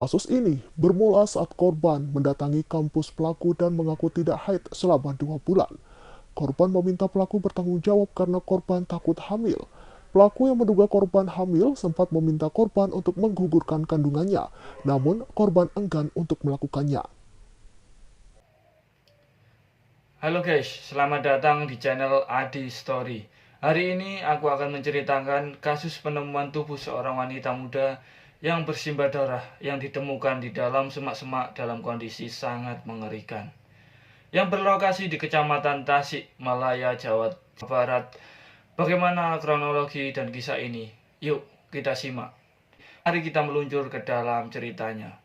Kasus ini bermula saat korban mendatangi kampus pelaku dan mengaku tidak haid selama 2 bulan. Korban meminta pelaku bertanggung jawab karena korban takut hamil. Pelaku yang menduga korban hamil sempat meminta korban untuk menggugurkan kandungannya, namun korban enggan untuk melakukannya. Halo guys, selamat datang di channel Adi Story. Hari ini aku akan menceritakan kasus penemuan tubuh seorang wanita muda yang bersimbah darah yang ditemukan di dalam semak-semak dalam kondisi sangat mengerikan. Yang berlokasi di Kecamatan Tasik Malaya, Jawa Barat. Bagaimana kronologi dan kisah ini? Yuk, kita simak. Mari kita meluncur ke dalam ceritanya.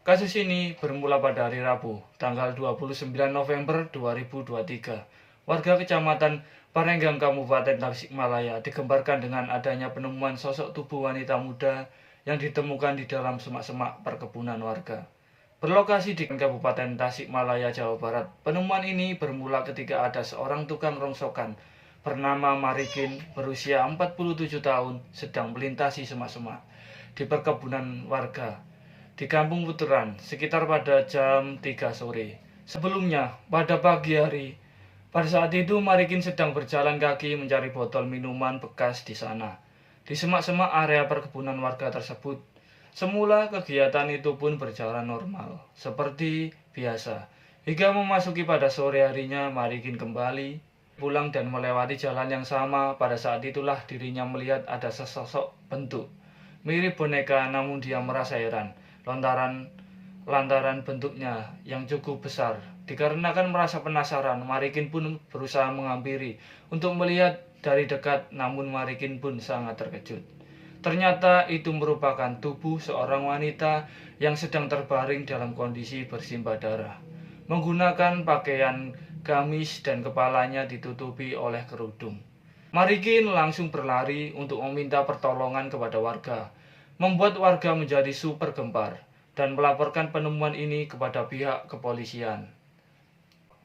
Kasus ini bermula pada hari Rabu, tanggal 29 November 2023. Warga Kecamatan Parenggang, Kabupaten Tasikmalaya digembarkan dengan adanya penemuan sosok tubuh wanita muda yang ditemukan di dalam semak-semak perkebunan warga. Berlokasi di Kabupaten Tasikmalaya, Jawa Barat, penemuan ini bermula ketika ada seorang tukang rongsokan bernama Marikin berusia 47 tahun sedang melintasi semak-semak di perkebunan warga di Kampung Puteran sekitar pada jam 3 sore. Sebelumnya, pada pagi hari, pada saat itu Marikin sedang berjalan kaki mencari botol minuman bekas di sana. Di semak-semak area perkebunan warga tersebut, semula kegiatan itu pun berjalan normal, seperti biasa. Hingga memasuki pada sore harinya, Marikin kembali pulang dan melewati jalan yang sama. Pada saat itulah dirinya melihat ada sesosok bentuk mirip boneka, namun dia merasa heran lantaran bentuknya yang cukup besar. Dikarenakan merasa penasaran, Marikin pun berusaha menghampiri untuk melihat dari dekat, namun Marikin pun sangat terkejut. Ternyata itu merupakan tubuh seorang wanita yang sedang terbaring dalam kondisi bersimbah darah, menggunakan pakaian gamis dan kepalanya ditutupi oleh kerudung. Marikin langsung berlari untuk meminta pertolongan kepada warga, membuat warga menjadi super gempar dan melaporkan penemuan ini kepada pihak kepolisian.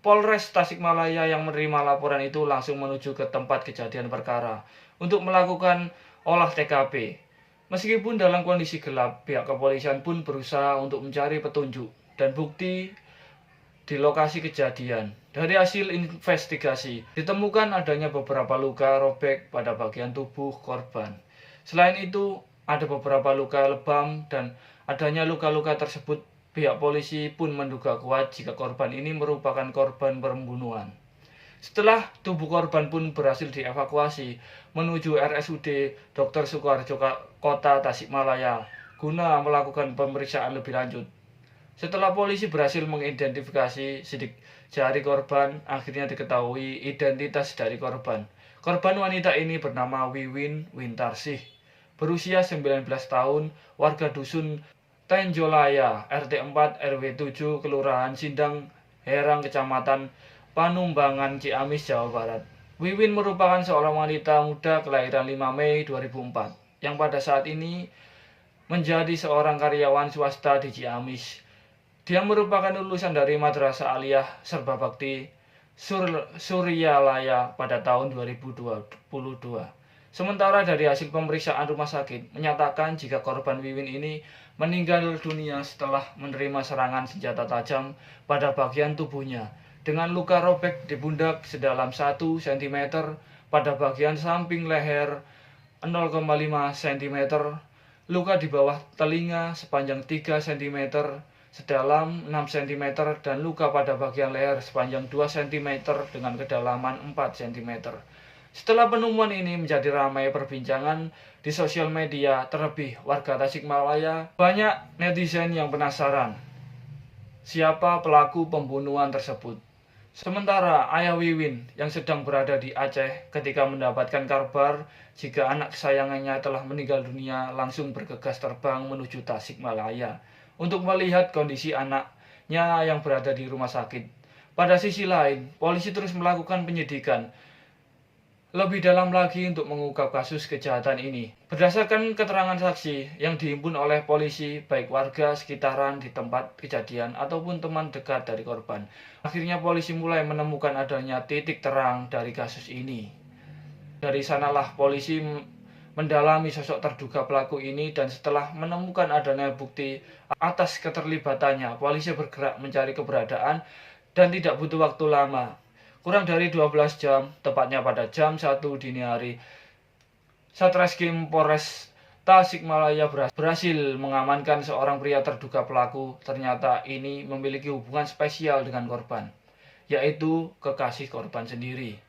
Polres Tasikmalaya yang menerima laporan itu langsung menuju ke tempat kejadian perkara untuk melakukan olah TKP. Meskipun dalam kondisi gelap, pihak kepolisian pun berusaha untuk mencari petunjuk dan bukti di lokasi kejadian. Dari hasil investigasi, ditemukan adanya beberapa luka robek pada bagian tubuh korban. Selain itu, ada beberapa luka lebam dan adanya luka-luka tersebut, pihak polisi pun menduga kuat jika korban ini merupakan korban pembunuhan. Setelah tubuh korban pun berhasil dievakuasi menuju RSUD Dr. Sukoharjo Kota Tasikmalaya guna melakukan pemeriksaan lebih lanjut. Setelah polisi berhasil mengidentifikasi sidik jari korban, akhirnya diketahui identitas dari korban. Korban wanita ini bernama Wiwin Wintarsih, berusia 19 tahun, warga dusun Tenjolaya, RT 4 RW 7, Kelurahan Sindang Herang, Kecamatan Panumbangan, Ciamis, Jawa Barat. Wiwin merupakan seorang wanita muda kelahiran 5 Mei 2004 yang pada saat ini menjadi seorang karyawan swasta di Ciamis. Dia merupakan lulusan dari Madrasah Aliyah Serba Bakti Suryalaya pada tahun 2022. Sementara dari hasil pemeriksaan rumah sakit menyatakan jika korban Wiwin ini meninggal dunia setelah menerima serangan senjata tajam pada bagian tubuhnya dengan luka robek di pundak sedalam 1 cm, pada bagian samping leher 0,5 cm, luka di bawah telinga sepanjang 3 cm sedalam 6 cm, dan luka pada bagian leher sepanjang 2 cm dengan kedalaman 4 cm. Setelah penemuan ini menjadi ramai perbincangan di sosial media, terlebih warga Tasikmalaya, banyak netizen yang penasaran siapa pelaku pembunuhan tersebut. Sementara ayah Wiwin yang sedang berada di Aceh ketika mendapatkan kabar jika anak kesayangannya telah meninggal dunia langsung bergegas terbang menuju Tasikmalaya untuk melihat kondisi anaknya yang berada di rumah sakit. Pada sisi lain, polisi terus melakukan penyidikan lebih dalam lagi untuk mengungkap kasus kejahatan ini. Berdasarkan keterangan saksi yang dihimpun oleh polisi, baik warga sekitaran di tempat kejadian ataupun teman dekat dari korban, akhirnya polisi mulai menemukan adanya titik terang dari kasus ini. Dari sanalah polisi mendalami sosok terduga pelaku ini dan setelah menemukan adanya bukti atas keterlibatannya, polisi bergerak mencari keberadaan dan tidak butuh waktu lama. Kurang dari 12 jam, tepatnya pada jam 1 dini hari, Satreskrim Polres Tasikmalaya berhasil mengamankan seorang pria terduga pelaku. Ternyata ini memiliki hubungan spesial dengan korban, yaitu kekasih korban sendiri.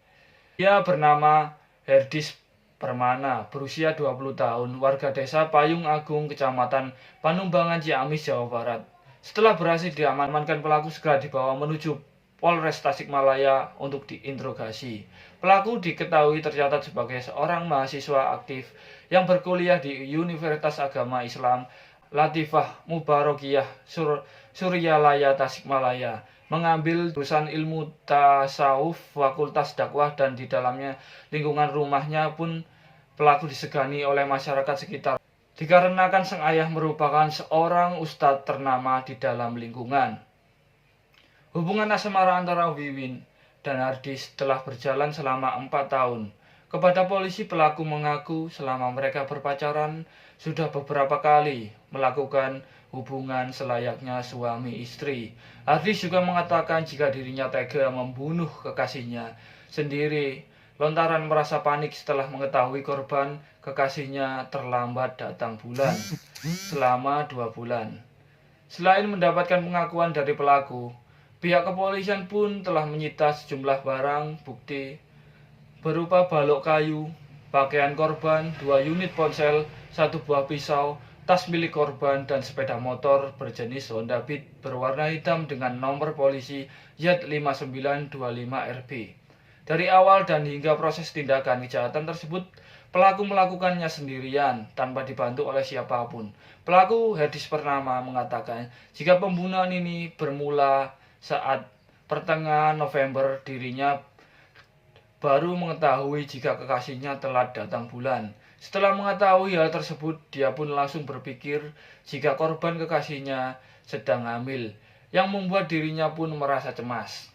Dia bernama Herdis Permana, berusia 20 tahun, warga desa Payung Agung, Kecamatan Panumbangan, Ciamis, Jawa Barat. Setelah berhasil diamankan, pelaku segera dibawa menuju Polres Tasikmalaya untuk diinterogasi. Pelaku diketahui tercatat sebagai seorang mahasiswa aktif yang berkuliah di Universitas Agama Islam Latifah Mubarokiyah Suryalaya Tasikmalaya, mengambil jurusan ilmu tasawuf Fakultas Dakwah, dan di dalamnya lingkungan rumahnya pun pelaku disegani oleh masyarakat sekitar dikarenakan sang ayah merupakan seorang ustadz ternama di dalam lingkungan. Hubungan asmara antara Wiwin dan Herdis telah berjalan selama 4 tahun. Kepada polisi, pelaku mengaku selama mereka berpacaran sudah beberapa kali melakukan hubungan selayaknya suami istri. Herdis juga mengatakan jika dirinya tega membunuh kekasihnya sendiri lantaran merasa panik setelah mengetahui korban kekasihnya terlambat datang bulan selama 2 bulan. Selain mendapatkan pengakuan dari pelaku, pihak kepolisian pun telah menyita sejumlah barang bukti berupa balok kayu, pakaian korban, 2 unit ponsel, 1 buah pisau, tas milik korban, dan sepeda motor berjenis Honda Beat berwarna hitam dengan nomor polisi Y5925RB. Dari awal dan hingga proses tindakan kejahatan tersebut, pelaku melakukannya sendirian tanpa dibantu oleh siapapun. Pelaku Herdis Purnama mengatakan jika pembunuhan ini bermula saat pertengahan November dirinya baru mengetahui jika kekasihnya telah datang bulan. Setelah mengetahui hal tersebut, dia pun langsung berpikir jika korban kekasihnya sedang hamil, yang membuat dirinya pun merasa cemas,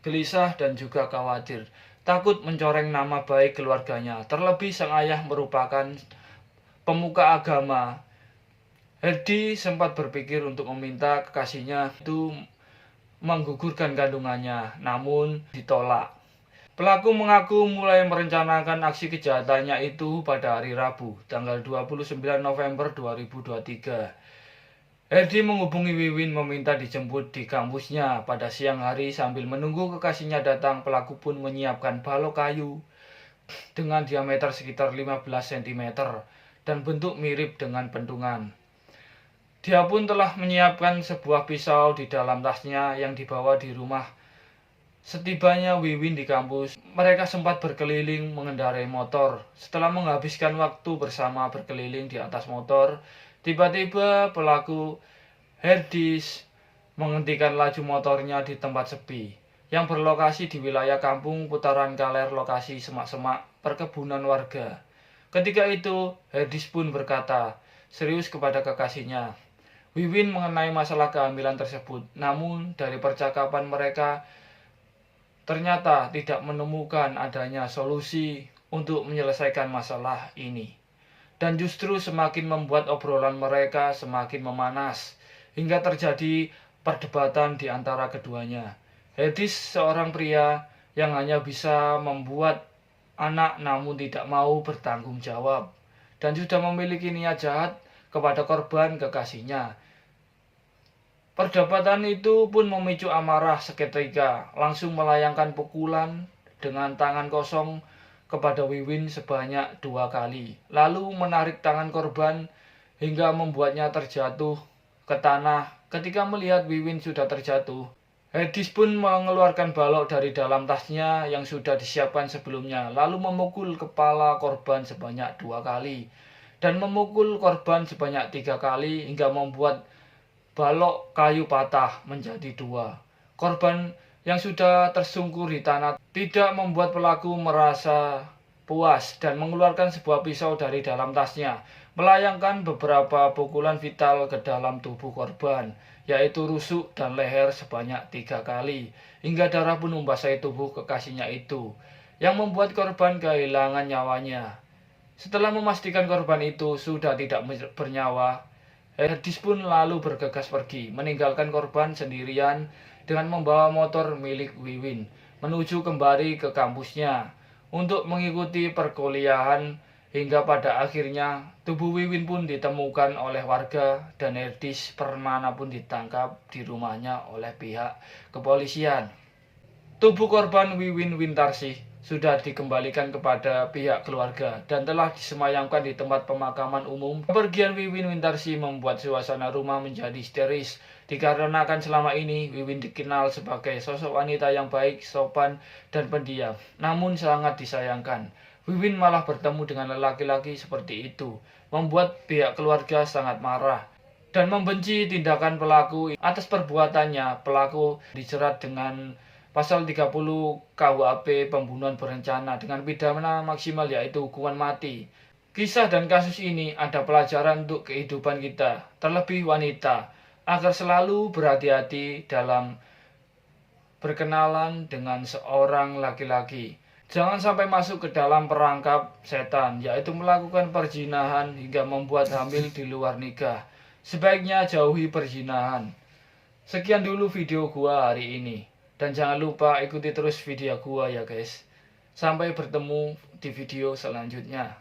gelisah, dan juga khawatir, takut mencoreng nama baik keluarganya. Terlebih sang ayah merupakan pemuka agama. Herdi sempat berpikir untuk meminta kekasihnya itu menggugurkan kandungannya, namun ditolak. Pelaku mengaku mulai merencanakan aksi kejahatannya itu pada hari Rabu, tanggal 29 November 2023. Herdi menghubungi Wiwin meminta dijemput di kampusnya pada siang hari. Sambil menunggu kekasihnya datang, pelaku pun menyiapkan balok kayu dengan diameter sekitar 15 cm dan bentuk mirip dengan pentungan. Dia pun telah menyiapkan sebuah pisau di dalam tasnya yang dibawa di rumah. Setibanya Wiwin di kampus, mereka sempat berkeliling mengendarai motor. Setelah menghabiskan waktu bersama berkeliling di atas motor, tiba-tiba pelaku Herdis menghentikan laju motornya di tempat sepi yang berlokasi di wilayah Kampung Putaran Kaler, lokasi semak-semak perkebunan warga. Ketika itu, Herdis pun berkata serius kepada kekasihnya Wiwin mengenai masalah kehamilan tersebut. Namun dari percakapan mereka ternyata tidak menemukan adanya solusi untuk menyelesaikan masalah ini. Dan justru semakin membuat obrolan mereka semakin memanas, hingga terjadi perdebatan di antara keduanya. Herdis seorang pria yang hanya bisa membuat anak namun tidak mau bertanggung jawab, dan sudah memiliki niat jahat kepada korban kekasihnya. Perdebatan itu pun memicu amarah seketika, langsung melayangkan pukulan dengan tangan kosong kepada Wiwin sebanyak 2 kali, lalu menarik tangan korban hingga membuatnya terjatuh ke tanah. Ketika melihat Wiwin sudah terjatuh, Herdis pun mengeluarkan balok dari dalam tasnya yang sudah disiapkan sebelumnya, lalu memukul kepala korban sebanyak 2 kali dan memukul korban sebanyak 3 kali hingga membuat balok kayu patah menjadi 2. Korban yang sudah tersungkur di tanah tidak membuat pelaku merasa puas dan mengeluarkan sebuah pisau dari dalam tasnya, melayangkan beberapa pukulan vital ke dalam tubuh korban, yaitu rusuk dan leher sebanyak 3 kali, hingga darah pun membasahi tubuh kekasihnya itu, yang membuat korban kehilangan nyawanya. Setelah memastikan korban itu sudah tidak bernyawa, Herdis pun lalu bergegas pergi, meninggalkan korban sendirian dengan membawa motor milik Wiwin menuju kembali ke kampusnya untuk mengikuti perkuliahan, hingga pada akhirnya tubuh Wiwin pun ditemukan oleh warga dan Herdis Permana pun ditangkap di rumahnya oleh pihak kepolisian. Tubuh korban Wiwin Wintarsih sudah dikembalikan kepada pihak keluarga dan telah disemayamkan di tempat pemakaman umum. Kepergian Wiwin Wintarsih membuat suasana rumah menjadi histeris, dikarenakan selama ini Wiwin dikenal sebagai sosok wanita yang baik, sopan, dan pendiam. Namun sangat disayangkan, Wiwin malah bertemu dengan laki-laki seperti itu, membuat pihak keluarga sangat marah dan membenci tindakan pelaku. Atas perbuatannya, pelaku dijerat dengan Pasal 30 KUHP pembunuhan berencana dengan pidana maksimal yaitu hukuman mati. Kisah dan kasus ini ada pelajaran untuk kehidupan kita, terlebih wanita, agar selalu berhati-hati dalam berkenalan dengan seorang laki-laki. Jangan sampai masuk ke dalam perangkap setan, yaitu melakukan perzinahan hingga membuat hamil di luar nikah. Sebaiknya jauhi perzinahan. Sekian dulu video gua hari ini. Dan jangan lupa ikuti terus video gua ya guys. Sampai bertemu di video selanjutnya.